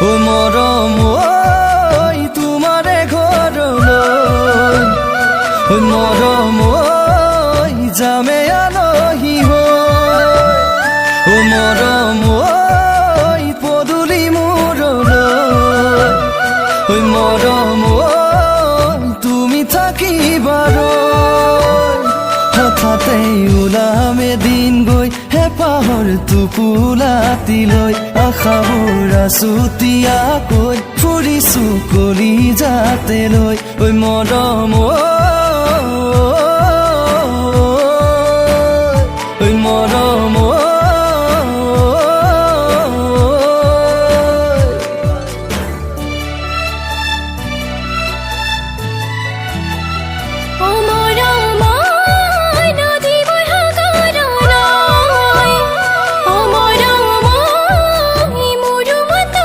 ও মৰম ঐ তোমাৰে ঘৰলৈ, ঐ মৰম ঐ যামে আলহী হৈ, ও মৰম ঐ পদূলি মূৰলৈ, ঐ মৰম ঐ তুমি থাকিবা ৰৈ। হঠাতে ওলাম এদিন গৈ হেঁপাহৰ টোপোলাটিলৈ, আশাবোৰ আছুতীয়াকৈ ফুৰিছো কলিজাতে লৈ, ঐ মৰম ঐ